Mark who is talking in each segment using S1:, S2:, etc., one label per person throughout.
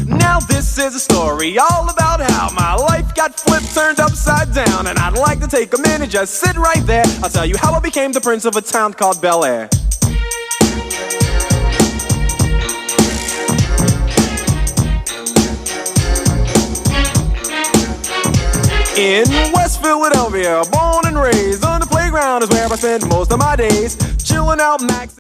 S1: Now this is a story all about how my life got flipped, turned upside down. And I'd like to take a minute, just sit right there. I'll tell you how I became the prince of a town called Bel Air. In West Philadelphia, born and raised, on the playground is where I spent most of my days, chilling out, maxing.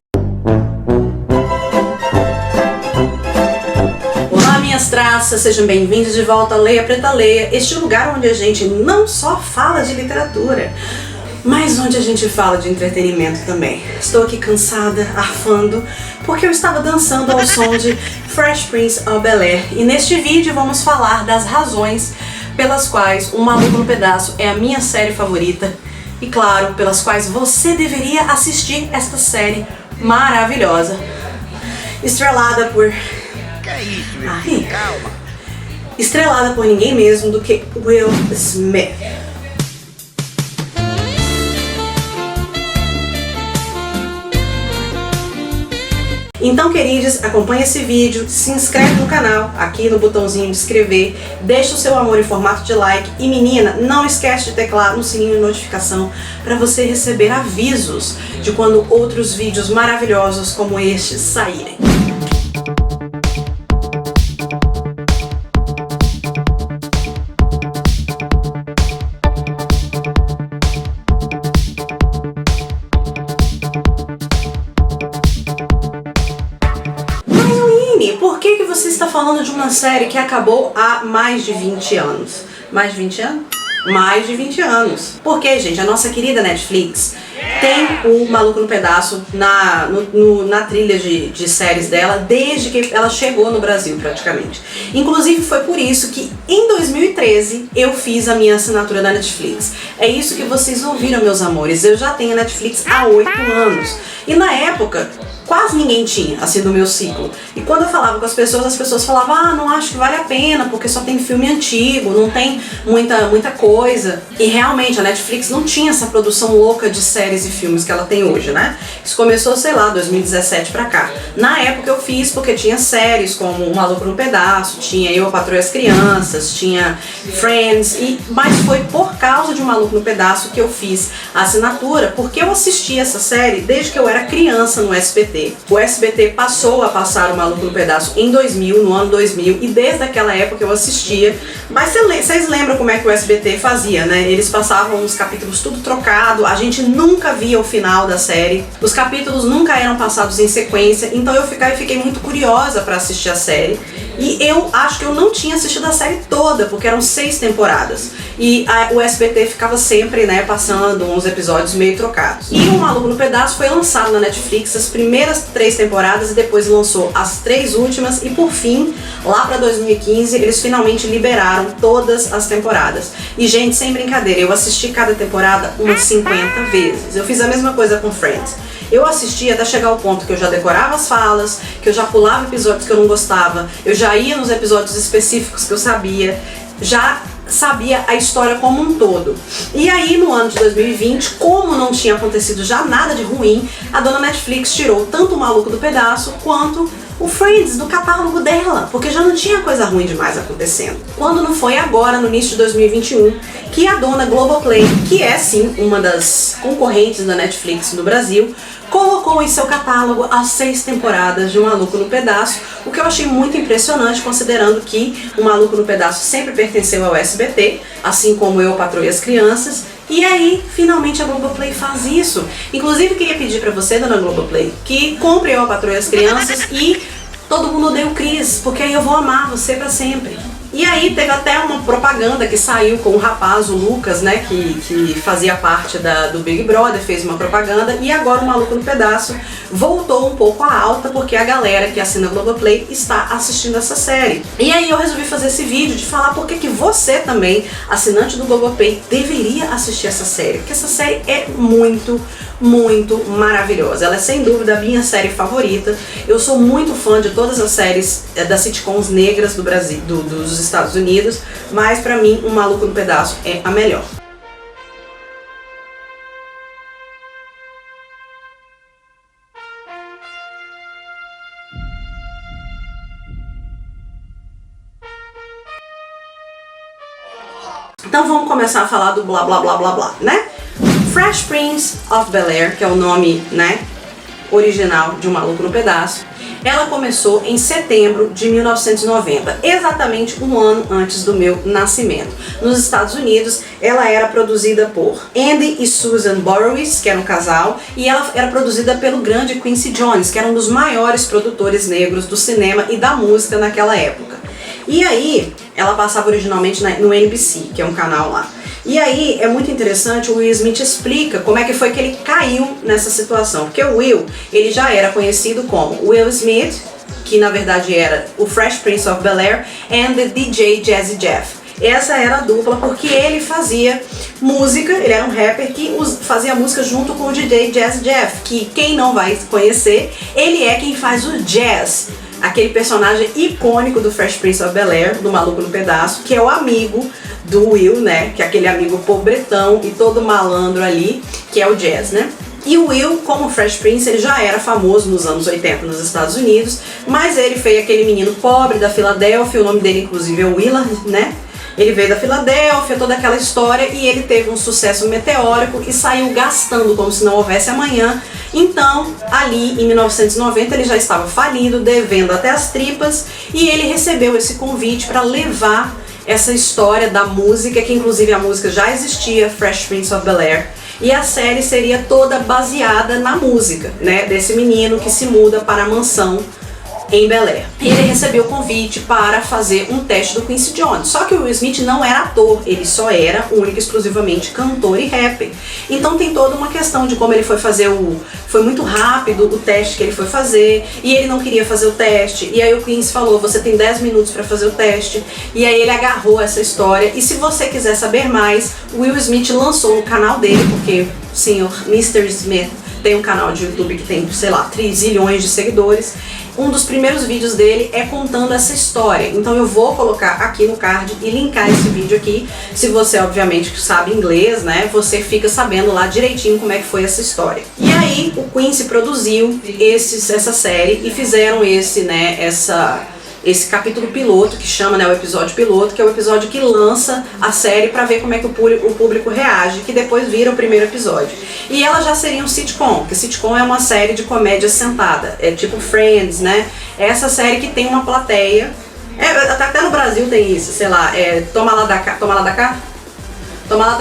S2: Olá, minhas traças, sejam bem-vindos de volta a Leia Preta Leia, este lugar onde a gente não só fala de literatura, mas onde a gente fala de entretenimento também. Estou aqui cansada, arfando, porque eu estava dançando ao som de Fresh Prince of Bel-Air, e neste vídeo vamos falar das razões pelas quais O Maluco no Pedaço é a minha série favorita e, claro, pelas quais você deveria assistir esta série maravilhosa, estrelada por... Calma. Estrelada por ninguém mesmo do que Will Smith. Então, queridos, acompanhe esse vídeo, se inscreve no canal, aqui no botãozinho de inscrever, deixa o seu amor em formato de like e, menina, não esquece de teclar no sininho de notificação para você receber avisos de quando outros vídeos maravilhosos como estes saírem. Por que você está falando de uma série que acabou há mais de 20 anos? Mais de 20 anos? Mais de 20 anos. Porque, gente, a nossa querida Netflix tem o Maluco no Pedaço na trilha de séries dela desde que ela chegou no Brasil, praticamente. Inclusive, foi por isso que em 2013 eu fiz a minha assinatura da Netflix. É isso que vocês ouviram, meus amores. Eu já tenho a Netflix há 8 anos. E na época, quase ninguém tinha, assim, do meu ciclo. E quando eu falava com as pessoas falavam, ah, não acho que vale a pena, porque só tem filme antigo, não tem muita coisa. E realmente, a Netflix não tinha essa produção louca de séries e filmes que ela tem hoje, né? Isso começou, sei lá, 2017 pra cá. Na época eu fiz porque tinha séries como O Maluco no Pedaço, tinha Eu, a Patroa e as Crianças, tinha Friends, mas foi por causa de O Maluco no Pedaço que eu fiz a assinatura, porque eu assisti essa série desde que eu era criança no SBT. O SBT passou a passar O Maluco no Pedaço em 2000, no ano 2000, e desde aquela época eu assistia. Mas vocês lembram como é que o SBT fazia, né? Eles passavam os capítulos tudo trocado, a gente nunca via o final da série, os capítulos nunca eram passados em sequência, então eu fiquei muito curiosa para assistir a série. E eu acho que eu não tinha assistido a série toda, porque eram 6 temporadas. E o SBT ficava sempre, né, passando uns episódios meio trocados. E O Maluco no Pedaço foi lançado na Netflix as primeiras 3 temporadas e depois lançou as 3 últimas. E por fim, lá pra 2015, eles finalmente liberaram todas as temporadas. E, gente, sem brincadeira, eu assisti cada temporada umas 50 vezes. Eu fiz a mesma coisa com Friends. Eu assistia até chegar ao ponto que eu já decorava as falas, que eu já pulava episódios que eu não gostava, eu já ia nos episódios específicos que eu sabia, já sabia a história como um todo. E aí, no ano de 2020, como não tinha acontecido já nada de ruim, a dona Netflix tirou tanto O Maluco do Pedaço quanto o Friends do catálogo dela, porque já não tinha coisa ruim demais acontecendo. Quando não foi agora, no início de 2021, que a dona Globoplay, que é sim uma das concorrentes da Netflix no Brasil, colocou em seu catálogo as 6 temporadas de O Maluco no Pedaço, o que eu achei muito impressionante, considerando que O Maluco no Pedaço sempre pertenceu ao SBT, assim como Eu, a Patroa e as Crianças. E aí, finalmente a Globoplay faz isso. Inclusive, queria pedir pra você, dona Globoplay, que compre Eu, a Patroa e as Crianças e Todo Mundo Odeia o Chris, porque aí eu vou amar você pra sempre. E aí teve até uma propaganda que saiu com o rapaz, o Lucas, né, que fazia parte do Big Brother, fez uma propaganda, e agora O Maluco no Pedaço voltou um pouco à alta, porque a galera que assina Globoplay está assistindo essa série. E aí eu resolvi fazer esse vídeo de falar por que você também, assinante do Globoplay, deveria assistir essa série, porque essa série é muito maravilhosa. Ela é sem dúvida a minha série favorita. Eu sou muito fã de todas as séries das sitcoms negras do Brasil, dos Estados Unidos, mas pra mim O Maluco no Pedaço é a melhor. Então vamos começar a falar do blá blá blá blá blá, né? Fresh Prince of Bel-Air, que é o nome, né, original de Um Maluco no Pedaço, ela começou em setembro de 1990, exatamente um ano antes do meu nascimento. Nos Estados Unidos, ela era produzida por Andy e Susan Borowitz, que era um casal, e ela era produzida pelo grande Quincy Jones, que era um dos maiores produtores negros do cinema e da música naquela época. E aí, ela passava originalmente no NBC, que é um canal lá. E aí é muito interessante, o Will Smith explica como é que foi que ele caiu nessa situação. Porque o Will, ele já era conhecido como Will Smith, que na verdade era o Fresh Prince of Bel-Air, and the DJ Jazzy Jeff. Essa era a dupla porque ele fazia música, ele era um rapper que fazia música junto com o DJ Jazzy Jeff, que quem não vai conhecer, ele é quem faz o Jazz, aquele personagem icônico do Fresh Prince of Bel-Air, do Maluco no Pedaço, que é o amigo do Will, né, que é aquele amigo pobretão e todo malandro ali, que é o Jazz, né. E o Will, como Fresh Prince, ele já era famoso nos anos 80 nos Estados Unidos, mas ele foi aquele menino pobre da Filadélfia, o nome dele inclusive é Willard, né. Ele veio da Filadélfia, toda aquela história, e ele teve um sucesso meteórico e saiu gastando como se não houvesse amanhã. Então, ali em 1990, ele já estava falido, devendo até as tripas, e ele recebeu esse convite para levar essa história da música, que inclusive a música já existia, Fresh Prince of Bel-Air, e a série seria toda baseada na música, né, desse menino que se muda para a mansão em Bel-Air. E ele recebeu o convite para fazer um teste do Quincy Jones. Só que o Will Smith não era ator, ele só era único e exclusivamente cantor e rapper. Então tem toda uma questão de como ele foi fazer foi muito rápido o teste que ele foi fazer, e ele não queria fazer o teste, e aí o Quincy falou, você tem 10 minutos para fazer o teste, e aí ele agarrou essa história. E se você quiser saber mais, o Will Smith lançou no canal dele, porque o senhor Mr. Smith tem um canal de YouTube que tem, sei lá, 3 zilhões de seguidores. Um dos primeiros vídeos dele é contando essa história. Então eu vou colocar aqui no card e linkar esse vídeo aqui. Se você, obviamente, sabe inglês, né, você fica sabendo lá direitinho como é que foi essa história. E aí o Quincy produziu essa série e fizeram esse capítulo piloto, que chama, né, o episódio piloto, que é o episódio que lança a série para ver como é que o público reage, que depois vira o primeiro episódio. E ela já seria um sitcom, porque sitcom é uma série de comédia sentada, é tipo Friends, né? É essa série que tem uma plateia, até no Brasil tem isso, sei lá, Toma lá da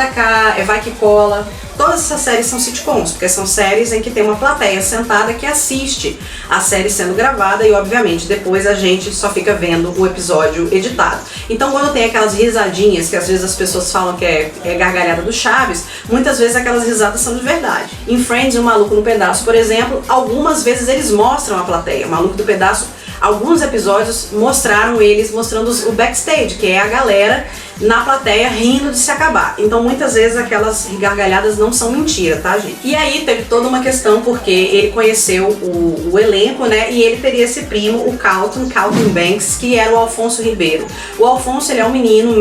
S2: cá, Vai que cola. Todas essas séries são sitcoms, porque são séries em que tem uma plateia sentada que assiste a série sendo gravada e, obviamente, depois a gente só fica vendo o episódio editado. Então, quando tem aquelas risadinhas que às vezes as pessoas falam que é gargalhada do Chaves, muitas vezes aquelas risadas são de verdade. Em Friends, O Maluco no Pedaço, por exemplo, algumas vezes eles mostram a plateia. O Maluco do Pedaço, alguns episódios mostraram eles mostrando o backstage, que é a galera na plateia rindo de se acabar. Então muitas vezes aquelas gargalhadas não são mentira, tá, gente? E aí teve toda uma questão porque ele conheceu o elenco, né, e ele teria esse primo, o Carlton Banks, que era o Alfonso Ribeiro. O Alfonso, ele é um menino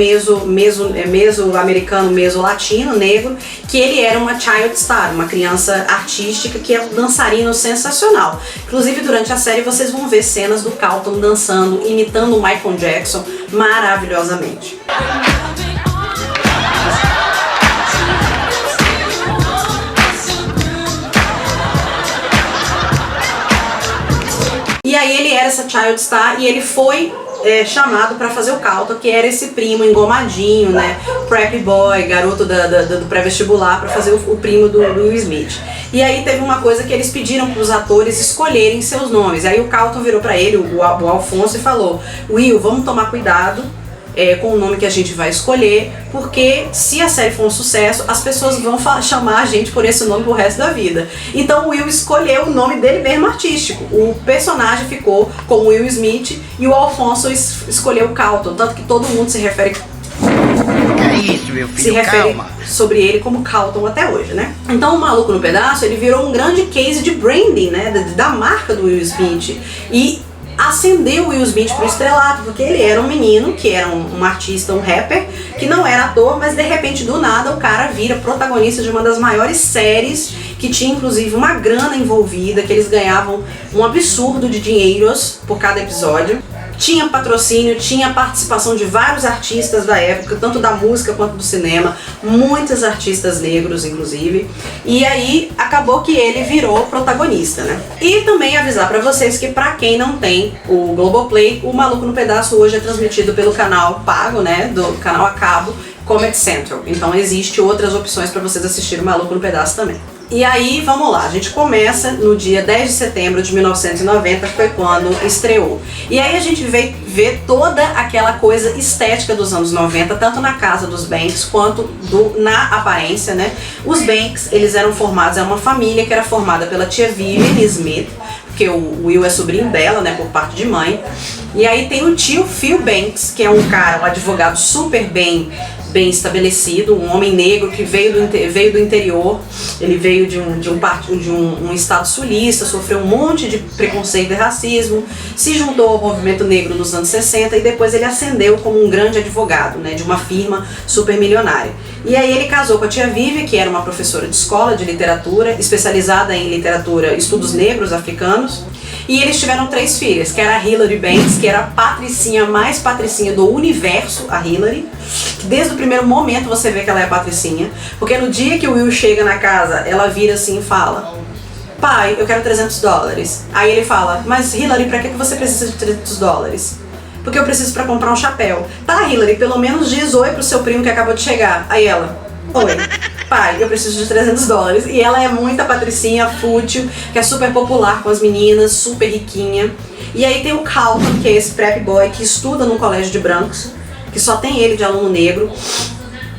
S2: meso-americano, meso-latino, negro, que ele era uma child star, uma criança artística, que é um dançarino sensacional. Inclusive durante a série vocês vão ver cenas do Carlton dançando, imitando o Michael Jackson maravilhosamente. E aí ele era essa child star e ele foi chamado para fazer o Carlton, que era esse primo engomadinho, né, prep boy, garoto do pré-vestibular, para fazer o primo do Will Smith. E aí teve uma coisa que eles pediram para os atores escolherem seus nomes. Aí o Carlton virou para ele, o Alfonso, e falou: Will, vamos tomar cuidado com o nome que a gente vai escolher, porque se a série for um sucesso, as pessoas vão chamar a gente por esse nome pro resto da vida. Então o Will escolheu o nome dele mesmo artístico. O personagem ficou com Will Smith e o Alfonso escolheu o Carlton, tanto que todo mundo se refere
S3: meu filho, calma.
S2: Sobre ele como Carlton até hoje, né? Então o Maluco no Pedaço, ele virou um grande case de branding, né, da marca do Will Smith, e acendeu o Will Smith pro estrelato, porque ele era um menino que era um artista, um rapper, que não era ator, mas de repente do nada o cara vira protagonista de uma das maiores séries, que tinha inclusive uma grana envolvida, que eles ganhavam um absurdo de dinheiros por cada episódio. Tinha patrocínio, tinha participação de vários artistas da época, tanto da música quanto do cinema, muitos artistas negros, inclusive. E aí acabou que ele virou protagonista, né? E também avisar pra vocês que pra quem não tem o Globoplay, o Maluco no Pedaço hoje é transmitido pelo canal pago, né? Do canal a cabo, Comedy Central. Então existe outras opções pra vocês assistirem o Maluco no Pedaço também. E aí, vamos lá, a gente começa no dia 10 de setembro de 1990, que foi quando estreou. E aí a gente veio ver toda aquela coisa estética dos anos 90, tanto na casa dos Banks quanto na aparência, né? Os Banks, eles eram formados, é uma família que era formada pela tia Vivian Smith, porque o Will é sobrinho dela, né, por parte de mãe. E aí tem o tio Phil Banks, que é um cara, um advogado super bem estabelecido, um homem negro que veio do interior. Ele veio de um estado sulista, sofreu um monte de preconceito e racismo, se juntou ao movimento negro nos anos 60 e depois ele ascendeu como um grande advogado, né, de uma firma super milionária. E aí ele casou com a tia Vivi, que era uma professora de escola de literatura, especializada em literatura, estudos negros africanos. E eles tiveram 3 filhas, que era a Hilary Banks, que era a patricinha mais patricinha do universo, a Hilary. Que desde o primeiro momento você vê que ela é a patricinha. Porque no dia que o Will chega na casa, ela vira assim e fala: pai, eu quero $300. Aí ele fala: mas Hilary, pra que você precisa de $300? Porque eu preciso pra comprar um chapéu. Tá, Hilary, pelo menos diz oi pro seu primo que acabou de chegar. Aí ela: oi. Pai, eu preciso de $300. E ela é muita patricinha, fútil, que é super popular com as meninas, super riquinha. E aí tem o Carlton, que é esse prep boy que estuda num colégio de brancos, que só tem ele de aluno negro.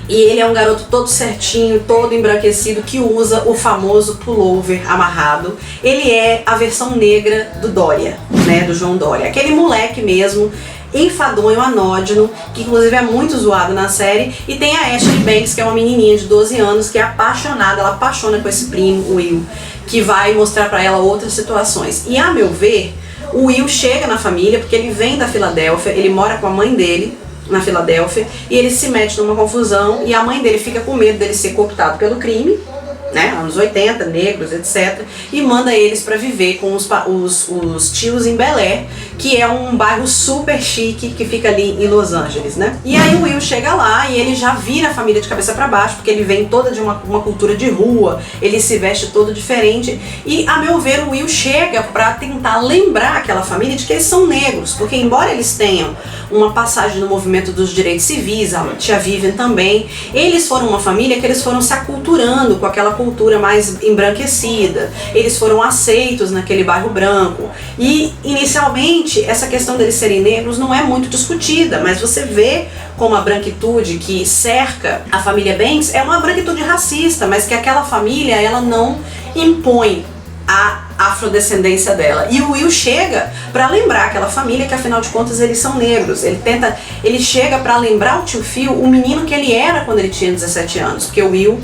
S2: E ele é um garoto todo certinho, todo embranquecido, que usa o famoso pullover amarrado. Ele é a versão negra do Dória, né, do João Dória. Aquele moleque mesmo, enfadonho, anódino, que inclusive é muito zoado na série. E tem a Ashley Banks, que é uma menininha de 12 anos, que é apaixonada, ela apaixona com esse primo, o Will, que vai mostrar pra ela outras situações. E a meu ver, o Will chega na família, porque ele vem da Filadélfia, ele mora com a mãe dele na Filadélfia, e ele se mete numa confusão, e a mãe dele fica com medo dele ser cooptado pelo crime, né, anos 80, negros, etc. E manda eles pra viver com os tios em Bel Air, que é um bairro super chique que fica ali em Los Angeles, né? E aí o Will chega lá e ele já vira a família de cabeça pra baixo, porque ele vem toda de uma cultura de rua, ele se veste todo diferente. E, a meu ver, o Will chega pra tentar lembrar aquela família de que eles são negros, porque embora eles tenham uma passagem no movimento dos direitos civis, a tia Vivian também, eles foram uma família que eles foram se aculturando com aquela cultura mais embranquecida, eles foram aceitos naquele bairro branco. E inicialmente essa questão deles serem negros não é muito discutida, mas você vê como a branquitude que cerca a família Banks é uma branquitude racista, mas que aquela família ela não impõe a afrodescendência dela. E o Will chega pra lembrar aquela família que afinal de contas eles são negros. Ele chega pra lembrar o tio Phil, o menino que ele era quando ele tinha 17 anos, porque o Will,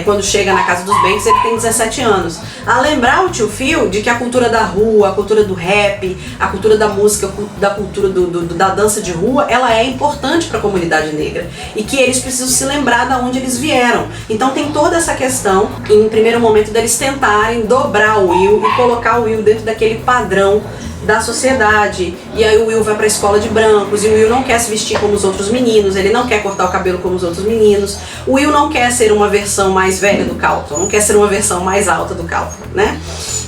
S2: quando chega na casa dos Banks, ele tem 17 anos. A lembrar o tio Phil de que a cultura da rua, a cultura do rap, a cultura da música, da cultura da dança de rua, ela é importante para a comunidade negra. E que eles precisam se lembrar de onde eles vieram. Então tem toda essa questão, em primeiro momento, deles tentarem dobrar o Will e colocar o Will dentro daquele padrão da sociedade. E aí o Will vai pra escola de brancos, e o Will não quer se vestir como os outros meninos, ele não quer cortar o cabelo como os outros meninos. O Will não quer ser uma versão mais velha do Carlton, não quer ser uma versão mais alta do Carlton, né?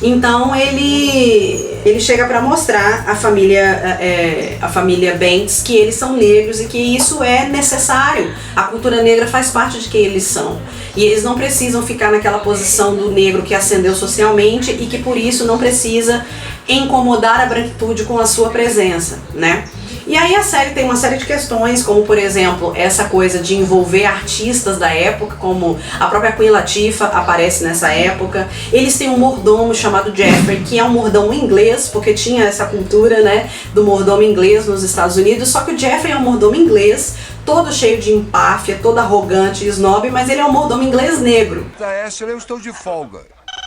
S2: Então ele chega pra mostrar a família Banks que eles são negros e que isso é necessário. A cultura negra faz parte de quem eles são. E eles não precisam ficar naquela posição do negro que ascendeu socialmente e que por isso não precisa incomodar a branquitude com a sua presença, né? E aí a série tem uma série de questões, como por exemplo, essa coisa de envolver artistas da época, como a própria Queen Latifah aparece nessa época. Eles têm um mordomo chamado Jeffrey, que é um mordomo inglês, porque tinha essa cultura, né, do mordomo inglês nos Estados Unidos, só que o Jeffrey é um mordomo inglês, todo cheio de empáfia, todo arrogante e snob, mas ele é um mordomo inglês negro.
S4: Ashley, eu estou de folga.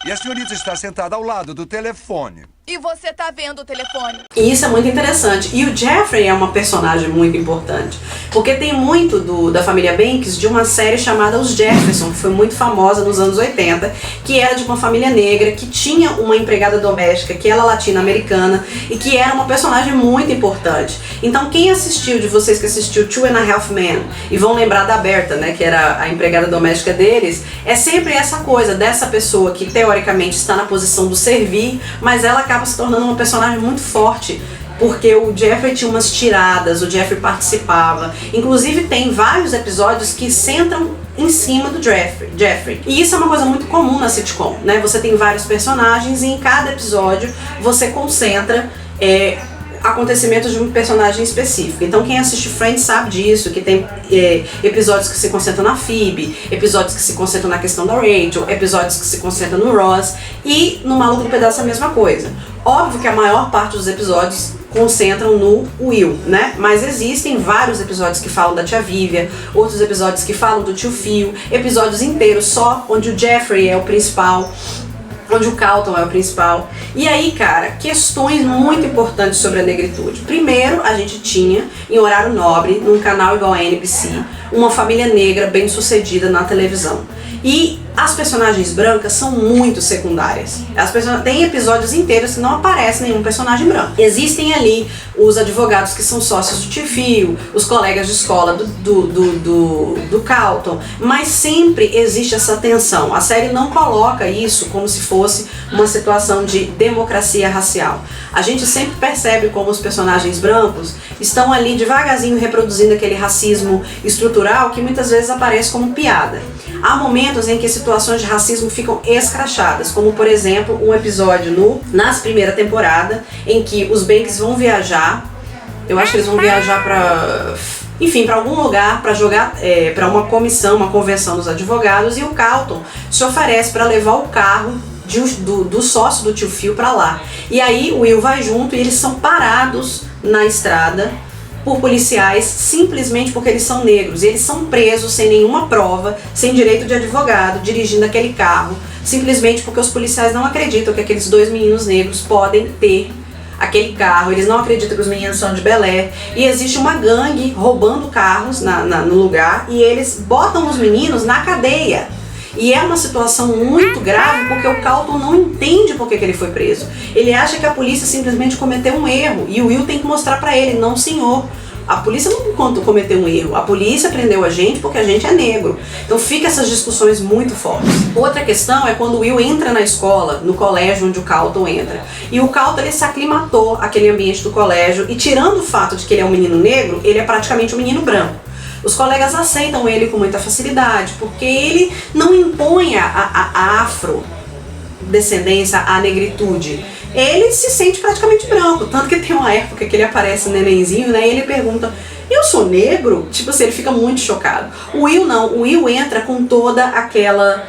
S4: E a senhorita está sentada ao lado do telefone. E você tá vendo o telefone.
S2: E isso é muito interessante. E o Jeffrey é uma personagem muito importante. Porque tem muito da família Banks de uma série chamada Os Jefferson, que foi muito famosa nos anos 80, que era de uma família negra, que tinha uma empregada doméstica, que era latino-americana, e que era uma personagem muito importante. Então quem assistiu, de vocês que assistiu Two and a Half Men, e vão lembrar da Berta, né, que era a empregada doméstica deles, é sempre essa coisa dessa pessoa que teoricamente está na posição do servir, mas ela acaba se tornando uma personagem muito forte, porque o Jeffrey tinha umas tiradas, o Jeffrey participava. Inclusive tem vários episódios que centram em cima do Jeffrey. E isso é uma coisa muito comum na sitcom, né? Você tem vários personagens e em cada episódio você concentra acontecimentos de um personagem específico. Então quem assiste Friends sabe disso, que tem episódios que se concentram na Phoebe, episódios que se concentram na questão da Rachel, episódios que se concentram no Ross, e no Maluco no Pedaço é a mesma coisa. Óbvio que a maior parte dos episódios concentram no Will, né? Mas existem vários episódios que falam da tia Vivian, outros episódios que falam do tio Phil, episódios inteiros só onde o Jeffrey é o principal, onde o Carlton é o principal. E aí, cara, questões muito importantes sobre a negritude. Primeiro, a gente tinha, em horário nobre, num canal igual a NBC, uma família negra bem sucedida na televisão. E as personagens brancas são muito secundárias. Tem episódios inteiros que não aparece nenhum personagem branco. Existem ali os advogados que são sócios do tio Phil, os colegas de escola do Carlton, mas sempre existe essa tensão. A série não coloca isso como se fosse uma situação de democracia racial. A gente sempre percebe como os personagens brancos estão ali devagarzinho reproduzindo aquele racismo estrutural que muitas vezes aparece como piada. Há momentos em que situações de racismo ficam escrachadas, como por exemplo um episódio na primeira temporada, em que os Banks vão viajar, eu acho que eles vão viajar para algum lugar para jogar, para uma comissão, uma convenção dos advogados, e o Carlton se oferece para levar o carro do sócio do tio Phil para lá. E aí o Will vai junto e eles são parados na estrada por policiais simplesmente porque eles são negros, e eles são presos sem nenhuma prova, sem direito de advogado, dirigindo aquele carro, simplesmente porque os policiais não acreditam que aqueles dois meninos negros podem ter aquele carro, eles não acreditam que os meninos são de Bel-Air, e existe uma gangue roubando carros no lugar, e eles botam os meninos na cadeia. E é uma situação muito grave porque o Carlton não entende por que ele foi preso. Ele acha que a polícia simplesmente cometeu um erro e o Will tem que mostrar pra ele: não, senhor, a polícia não cometeu um erro, a polícia prendeu a gente porque a gente é negro. Então fica essas discussões muito fortes. Outra questão é quando o Will entra na escola, no colégio onde o Carlton entra. E o Carlton, ele se aclimatou àquele ambiente do colégio, e tirando o fato de que ele é um menino negro, ele é praticamente um menino branco. Os colegas aceitam ele com muita facilidade, porque ele não impõe a afrodescendência, a negritude. Ele se sente praticamente branco, tanto que tem uma época que ele aparece nenenzinho, né, e ele pergunta: eu sou negro? Tipo assim, ele fica muito chocado. O Will não, o Will entra com toda aquela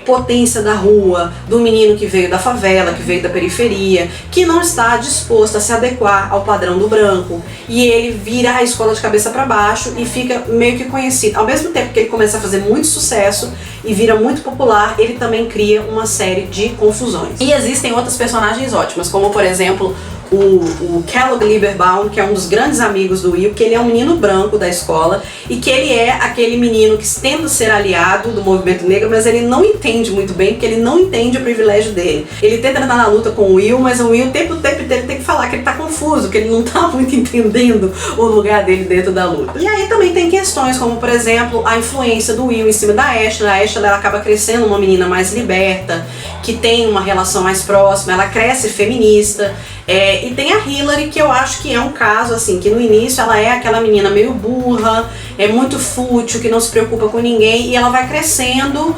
S2: potência da rua, do menino que veio da favela, que veio da periferia, que não está disposto a se adequar ao padrão do branco. E ele vira a escola de cabeça para baixo e fica meio que conhecido. Ao mesmo tempo que ele começa a fazer muito sucesso e vira muito popular, ele também cria uma série de confusões. E existem outras personagens ótimas, como por exemplo o Kellogg Lieberbaum, que é um dos grandes amigos do Will, que ele é um menino branco da escola e que ele é aquele menino que tenta ser aliado do movimento negro, mas ele não entende muito bem, porque ele não entende o privilégio dele. Ele tenta entrar na luta com o Will, mas o Will o tempo inteiro tem que falar que ele tá confuso, que ele não tá muito entendendo o lugar dele dentro da luta. E aí também tem questões como, por exemplo, a influência do Will em cima da Ashley. A Ashley, ela acaba crescendo uma menina mais liberta, que tem uma relação mais próxima, ela cresce feminista. E tem a Hillary, que eu acho que é um caso assim, que no início ela é aquela menina meio burra, é muito fútil, que não se preocupa com ninguém, e ela vai crescendo.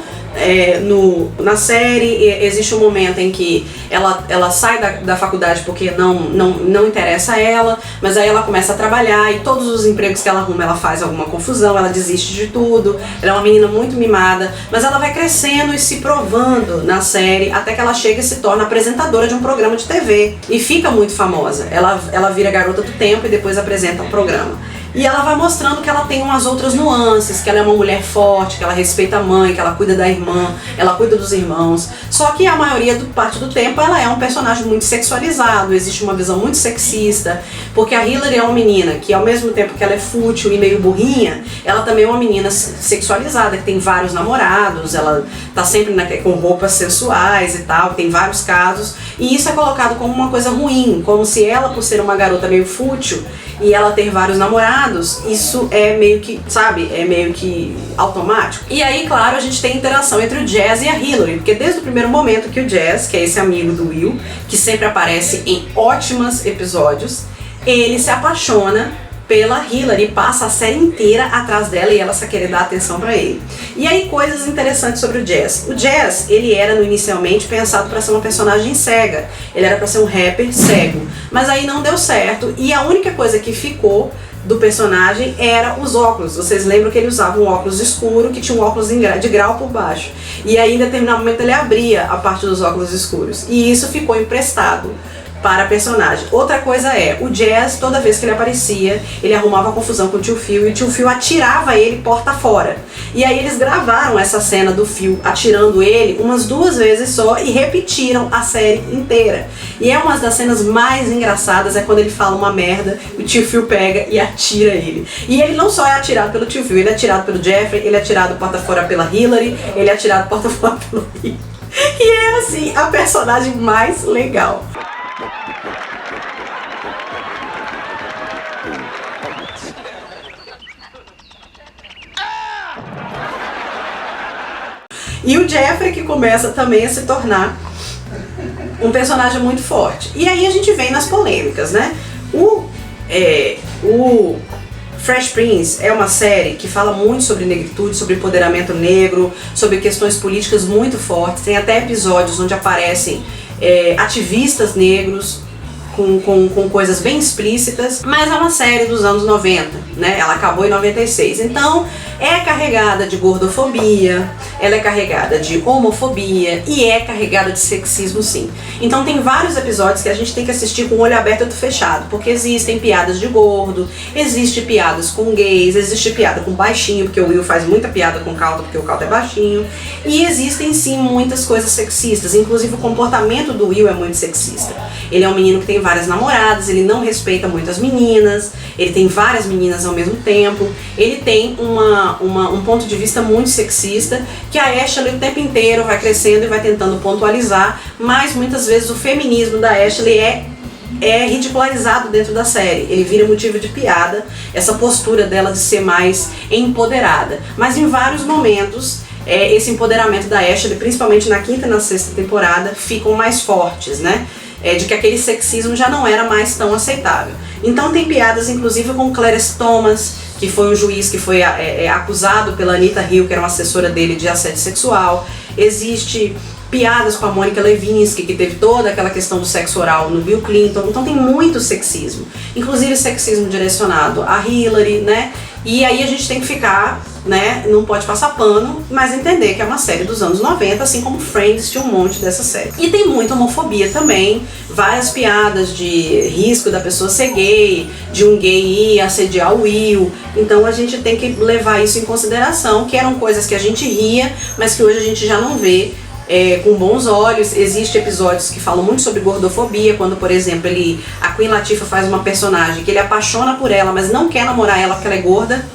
S2: Na série existe um momento em que ela sai da faculdade porque não interessa a ela, mas aí ela começa a trabalhar e todos os empregos que ela arruma ela faz alguma confusão, ela desiste de tudo. Ela é uma menina muito mimada, mas ela vai crescendo e se provando na série até que ela chega e se torna apresentadora de um programa de TV e fica muito famosa. Ela vira garota do tempo e depois apresenta um programa. E ela vai mostrando que ela tem umas outras nuances, que ela é uma mulher forte, que ela respeita a mãe, que ela cuida da irmã, ela cuida dos irmãos. Só que a maioria parte do tempo ela é um personagem muito sexualizado, existe uma visão muito sexista, porque a Hillary é uma menina que ao mesmo tempo que ela é fútil e meio burrinha, ela também é uma menina sexualizada, que tem vários namorados, ela tá sempre com roupas sensuais e tal, tem vários casos, e isso é colocado como uma coisa ruim, como se ela, por ser uma garota meio fútil, e ela ter vários namorados, isso é meio que, sabe, é meio que automático. E aí, claro, a gente tem interação entre o Jazz e a Hillary, porque desde o primeiro momento que o Jazz, que é esse amigo do Will, que sempre aparece em ótimos episódios, ele se apaixona pela Hillary, passa a série inteira atrás dela e ela só quer dar atenção pra ele. E aí, coisas interessantes sobre o Jazz. O Jazz, ele era inicialmente pensado para ser uma personagem cega. Ele era para ser um rapper cego. Mas aí não deu certo e a única coisa que ficou do personagem era os óculos. Vocês lembram que ele usava um óculos escuro que tinha um óculos de grau por baixo. E aí, em determinado momento, ele abria a parte dos óculos escuros. E isso ficou emprestado para a personagem. Outra coisa é, o Jazz, toda vez que ele aparecia, ele arrumava confusão com o tio Phil e o tio Phil atirava ele porta fora. E aí eles gravaram essa cena do Phil atirando ele umas 2 vezes só e repetiram a série inteira. E é uma das cenas mais engraçadas, é quando ele fala uma merda, o tio Phil pega e atira ele. E ele não só é atirado pelo tio Phil, ele é atirado pelo Jeffrey, ele é atirado porta fora pela Hillary, ele é atirado porta fora pelo Will. E é assim, a personagem mais legal. E o Jeffrey que começa também a se tornar um personagem muito forte. E aí a gente vem nas polêmicas, né? O Fresh Prince é uma série que fala muito sobre negritude, sobre empoderamento negro, sobre questões políticas muito fortes. Tem até episódios onde aparecem ativistas negros com coisas bem explícitas, mas é uma série dos anos 90, né? Ela acabou em 96, então é carregada de gordofobia, ela é carregada de homofobia e é carregada de sexismo, sim. Então tem vários episódios que a gente tem que assistir com o olho aberto e outro fechado, porque existem piadas de gordo, existe piadas com gays, existe piada com baixinho, porque o Will faz muita piada com o Caldo, porque o Caldo é baixinho, e existem sim muitas coisas sexistas, inclusive o comportamento do Will é muito sexista. Ele é um menino que tem várias namoradas, ele não respeita muitas meninas, ele tem várias meninas ao mesmo tempo, ele tem um ponto de vista muito sexista, que a Ashley o tempo inteiro vai crescendo e vai tentando pontualizar, mas muitas vezes o feminismo da Ashley é ridicularizado dentro da série, ele vira motivo de piada, essa postura dela de ser mais empoderada, mas em vários momentos esse empoderamento da Ashley, principalmente na 5ª e na 6ª temporada, ficam mais fortes, né? De que aquele sexismo já não era mais tão aceitável. Então tem piadas inclusive com Clarence Thomas, que foi um juiz que foi acusado pela Anita Hill, que era uma assessora dele, de assédio sexual. Existe piadas com a Monica Lewinsky, que teve toda aquela questão do sexo oral no Bill Clinton. Então tem muito sexismo, inclusive sexismo direcionado a Hillary, né? E aí a gente tem que ficar, né, não pode passar pano, mas entender que é uma série dos anos 90, assim como Friends tinha um monte dessa série. E tem muita homofobia também, várias piadas de risco da pessoa ser gay, de um gay ir assediar o Will. Então a gente tem que levar isso em consideração, que eram coisas que a gente ria, mas que hoje a gente já não vê com bons olhos. Existem episódios que falam muito sobre gordofobia, quando, por exemplo, a Queen Latifah faz uma personagem que ele apaixona por ela, mas não quer namorar ela porque ela é gorda,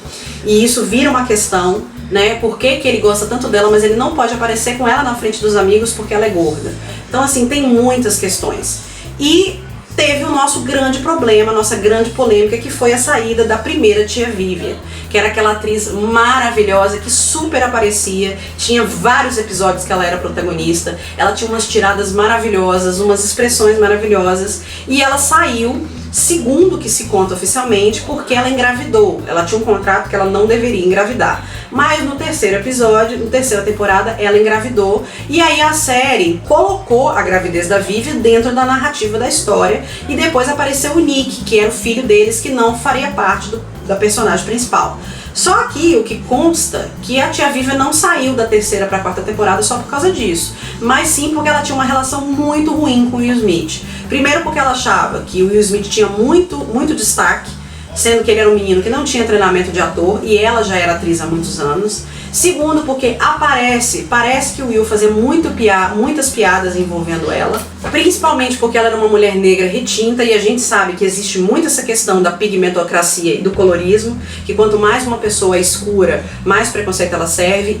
S2: e isso vira uma questão, né? Por que ele gosta tanto dela, mas ele não pode aparecer com ela na frente dos amigos porque ela é gorda. Então, assim, tem muitas questões. E teve o nosso grande problema, a nossa grande polêmica, que foi a saída da primeira tia Vivian, que era aquela atriz maravilhosa que super aparecia, tinha vários episódios que ela era protagonista, ela tinha umas tiradas maravilhosas, umas expressões maravilhosas, e ela saiu, segundo o que se conta oficialmente, porque ela engravidou. Ela tinha um contrato que ela não deveria engravidar. Mas no 3º episódio, na 3ª temporada, ela engravidou. E aí a série colocou a gravidez da Vivian dentro da narrativa da história. E depois apareceu o Nick, que era o filho deles, que não faria parte da personagem principal. Só que o que consta que a tia Vivian não saiu da 3ª para a 4ª temporada só por causa disso, mas sim porque ela tinha uma relação muito ruim com o Will Smith. Primeiro porque ela achava que o Will Smith tinha muito destaque sendo que ele era um menino que não tinha treinamento de ator e ela já era atriz há muitos anos. Segundo, porque parece que o Will fazia muitas piadas envolvendo ela, principalmente porque ela era uma mulher negra retinta e a gente sabe que existe muito essa questão da pigmentocracia e do colorismo, que quanto mais uma pessoa é escura, mais preconceito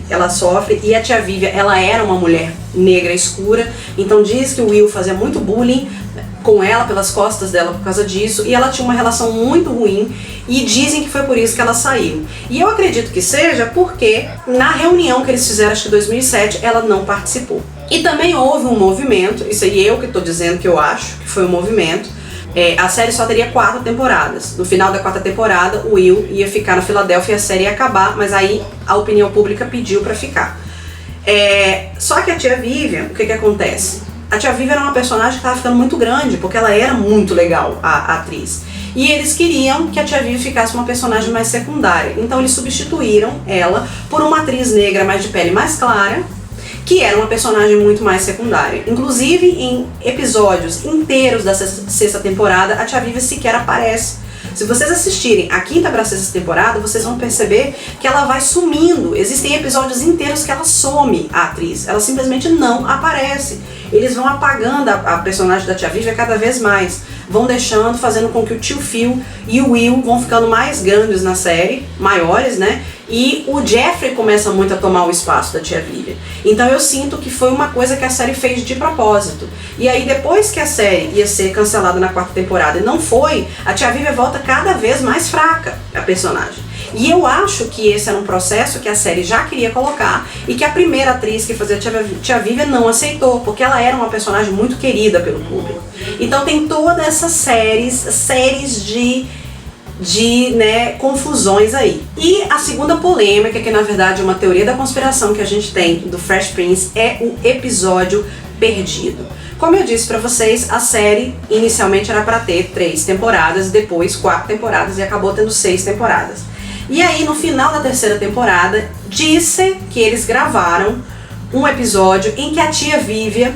S2: ela sofre, e a tia Vivian, ela era uma mulher negra escura, então diz que o Will fazia muito bullying com ela, pelas costas dela por causa disso, e ela tinha uma relação muito ruim, e dizem que foi por isso que ela saiu. E eu acredito que seja porque na reunião que eles fizeram, acho que em 2007, ela não participou. E também houve um movimento, isso aí eu que estou dizendo que eu acho que foi um movimento, a série só teria 4 temporadas. No final da 4ª temporada, o Will ia ficar na Filadélfia e a série ia acabar, mas aí a opinião pública pediu para ficar. Só que a tia Vivian, o que acontece? A tia Vivian era uma personagem que estava ficando muito grande, porque ela era muito legal, a atriz. E eles queriam que a tia Vivian ficasse uma personagem mais secundária. Então eles substituíram ela por uma atriz negra, mais de pele mais clara, que era uma personagem muito mais secundária. Inclusive, em episódios inteiros da 6ª temporada, a tia Vivian sequer aparece. Se vocês assistirem a 5ª para a 6ª temporada, vocês vão perceber que ela vai sumindo. Existem episódios inteiros que ela some, a atriz. Ela simplesmente não aparece. Eles vão apagando a personagem da tia Vivian cada vez mais. Vão deixando, fazendo com que o tio Phil e o Will vão ficando mais grandes na série, maiores, né? E o Jeffrey começa muito a tomar o espaço da tia Vivian. Então eu sinto que foi uma coisa que a série fez de propósito. E aí depois que a série ia ser cancelada na 4ª temporada e não foi, a tia Vivian volta cada vez mais fraca, a personagem. E eu acho que esse era um processo que a série já queria colocar e que a primeira atriz que fazia a tia Vivian não aceitou, porque ela era uma personagem muito querida pelo público. Então tem todas essas séries de confusões aí. E a segunda polêmica, que na verdade é uma teoria da conspiração que a gente tem do Fresh Prince, é o episódio perdido. Como eu disse pra vocês, a série inicialmente era pra ter 3 temporadas, depois 4 temporadas e acabou tendo 6 temporadas. E aí no final da 3ª temporada, disse que eles gravaram um episódio em que a tia Vivian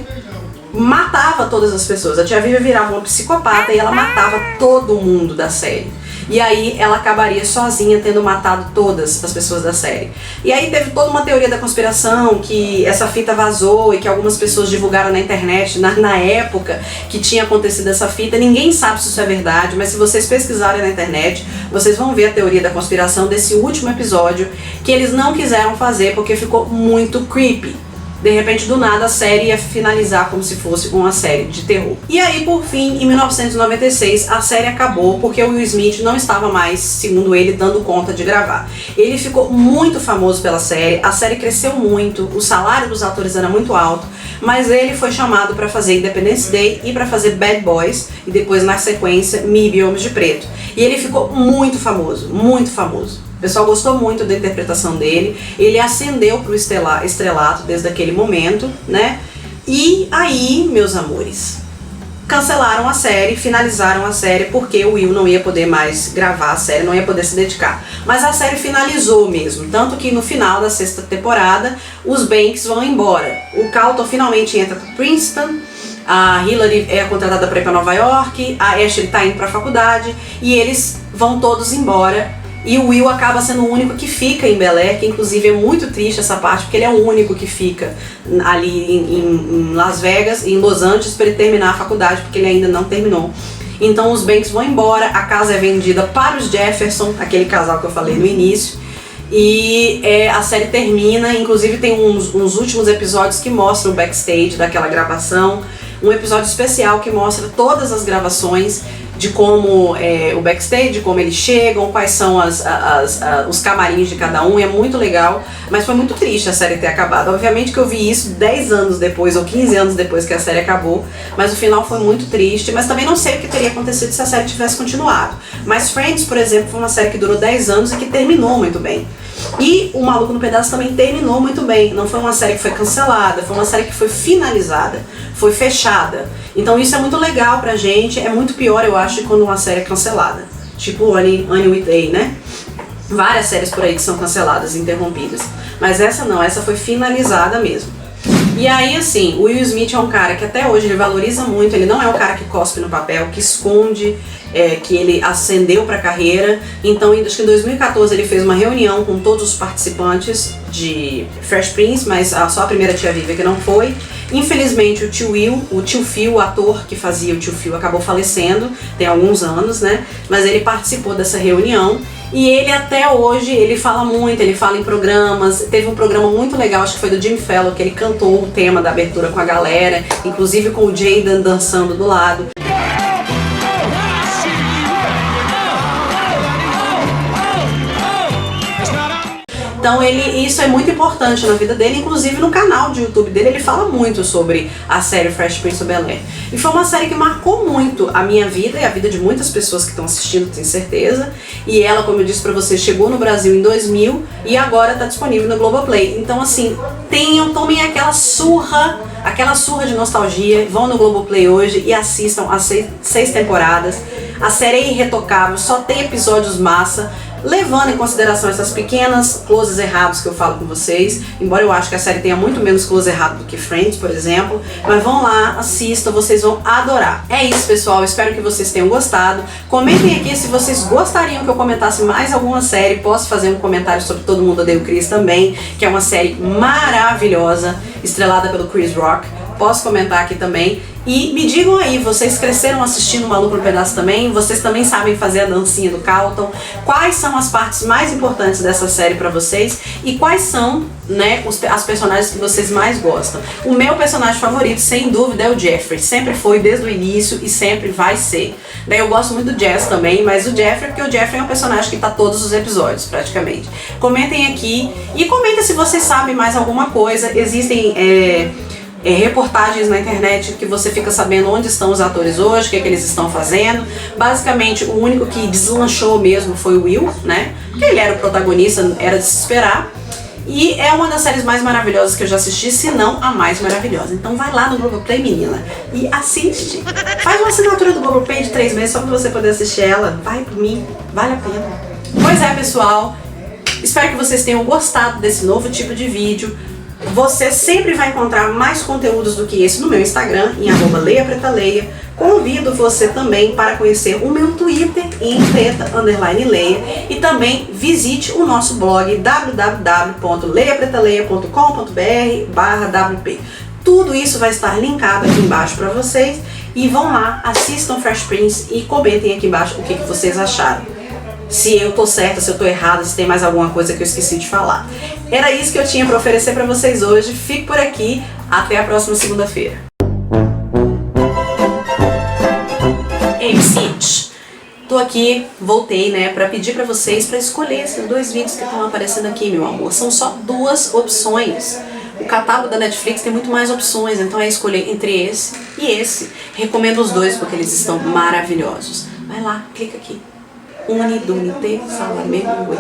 S2: matava todas as pessoas. A tia Vivian virava uma psicopata e ela matava todo mundo da série. E aí ela acabaria sozinha tendo matado todas as pessoas da série. E aí teve toda uma teoria da conspiração que essa fita vazou e que algumas pessoas divulgaram na internet na época que tinha acontecido essa fita. Ninguém sabe se isso é verdade, mas se vocês pesquisarem na internet, vocês vão ver a teoria da conspiração desse último episódio que eles não quiseram fazer porque ficou muito creepy. De repente, do nada, a série ia finalizar como se fosse uma série de terror. E aí, por fim, em 1996, a série acabou porque o Will Smith não estava mais, segundo ele, dando conta de gravar. Ele ficou muito famoso pela série, a série cresceu muito, o salário dos atores era muito alto, mas ele foi chamado para fazer Independence Day e para fazer Bad Boys, e depois, na sequência, MIB e Homens de Preto. E ele ficou muito famoso, muito famoso. O pessoal gostou muito da interpretação dele, ele ascendeu para o estrelato desde aquele momento, né? E aí, meus amores, cancelaram a série, finalizaram a série porque o Will não ia poder mais gravar a série, não ia poder se dedicar. Mas a série finalizou mesmo, tanto que no final da 6ª temporada, os Banks vão embora. O Carlton finalmente entra para Princeton, a Hillary é contratada para ir para Nova York, a Ashley está indo para a faculdade e eles vão todos embora. E o Will acaba sendo o único que fica em Bel Air, que inclusive é muito triste essa parte, porque ele é o único que fica ali em Las Vegas, em Los Angeles, para ele terminar a faculdade, porque ele ainda não terminou. Então os Banks vão embora, a casa é vendida para os Jefferson, aquele casal que eu falei no início, e a série termina, inclusive tem uns últimos episódios que mostram o backstage daquela gravação, um episódio especial que mostra todas as gravações, de como o backstage, de como eles chegam, quais são os camarins de cada um, é muito legal, mas foi muito triste a série ter acabado. Obviamente que eu vi isso 10 anos depois, ou 15 anos depois que a série acabou, mas o final foi muito triste, mas também não sei o que teria acontecido se a série tivesse continuado. Mas Friends, por exemplo, foi uma série que durou 10 anos e que terminou muito bem. E O Maluco no Pedaço também terminou muito bem, não foi uma série que foi cancelada, foi uma série que foi finalizada, foi fechada. Então isso é muito legal pra gente, é muito pior, eu acho, quando uma série é cancelada. Tipo Annie with A, né? Várias séries por aí que são canceladas, interrompidas. Mas essa não, essa foi finalizada mesmo. E aí, assim, o Will Smith é um cara que até hoje ele valoriza muito, ele não é um cara que cospe no papel, que esconde que ele ascendeu para a carreira. Então, acho que em 2014 ele fez uma reunião com todos os participantes de Fresh Prince, mas só a primeira tia Vivian que não foi. Infelizmente o tio Phil, o ator que fazia o tio Phil, acabou falecendo, tem alguns anos, né? Mas ele participou dessa reunião e ele até hoje, ele fala muito, ele fala em programas. Teve um programa muito legal, acho que foi do Jimmy Fallon, que ele cantou o tema da abertura com a galera, inclusive com o Jaden dançando do lado. Então isso é muito importante na vida dele, inclusive no canal de YouTube dele ele fala muito sobre a série Fresh Prince of Bel-Air. E foi uma série que marcou muito a minha vida e a vida de muitas pessoas que estão assistindo, tenho certeza. E ela, como eu disse pra vocês, chegou no Brasil em 2000 e agora tá disponível no Globoplay. Então assim, tomem aquela surra de nostalgia, vão no Globoplay hoje e assistam as 6 temporadas. A série é irretocável, só tem episódios massa, levando em consideração essas pequenas closes errados que eu falo com vocês, embora eu acho que a série tenha muito menos close errado do que Friends, por exemplo, mas vão lá, assistam, vocês vão adorar. É isso, pessoal, espero que vocês tenham gostado. Comentem aqui se vocês gostariam que eu comentasse mais alguma série. Posso fazer um comentário sobre Todo Mundo Odeia o Chris também, que é uma série maravilhosa, estrelada pelo Chris Rock. Posso comentar aqui também. E me digam aí, vocês cresceram assistindo Maluco no Pedaço também? Vocês também sabem fazer a dancinha do Carlton? Quais são as partes mais importantes dessa série pra vocês? E quais são, né, as personagens que vocês mais gostam? O meu personagem favorito, sem dúvida, é o Jeffrey. Sempre foi desde o início e sempre vai ser. Daí eu gosto muito do Jess também, mas o Jeffrey, porque o Jeffrey é um personagem que tá todos os episódios, praticamente. Comentem aqui e comentem se vocês sabem mais alguma coisa. Existem reportagens na internet que você fica sabendo onde estão os atores hoje, o que eles estão fazendo. Basicamente, o único que deslanchou mesmo foi o Will, né? Porque ele era o protagonista, era de se esperar. E é uma das séries mais maravilhosas que eu já assisti, se não a mais maravilhosa. Então vai lá no Globoplay, menina, e assiste. Faz uma assinatura do Globoplay de 3 meses só pra você poder assistir ela. Vai por mim, vale a pena. Pois é, pessoal, espero que vocês tenham gostado desse novo tipo de vídeo. Você sempre vai encontrar mais conteúdos do que esse no meu Instagram, em @leiapretaleia. Convido você também para conhecer o meu Twitter, em preta_leia. E também visite o nosso blog www.leiapretaleia.com.br/wp. Tudo isso vai estar linkado aqui embaixo para vocês. E vão lá, assistam Fresh Prince e comentem aqui embaixo o que vocês acharam. Se eu tô certa, se eu tô errada, se tem mais alguma coisa que eu esqueci de falar. Era isso que eu tinha para oferecer para vocês hoje. Fique por aqui. Até a próxima segunda-feira. Ei, Cid, tô aqui, voltei, né, para pedir para vocês para escolher esses 2 vídeos que estão aparecendo aqui, meu amor. São só 2 opções. O catálogo da Netflix tem muito mais opções, então é escolher entre esse e esse. Recomendo os 2 porque eles estão maravilhosos. Vai lá, clica aqui. Unidunite Salame Ue.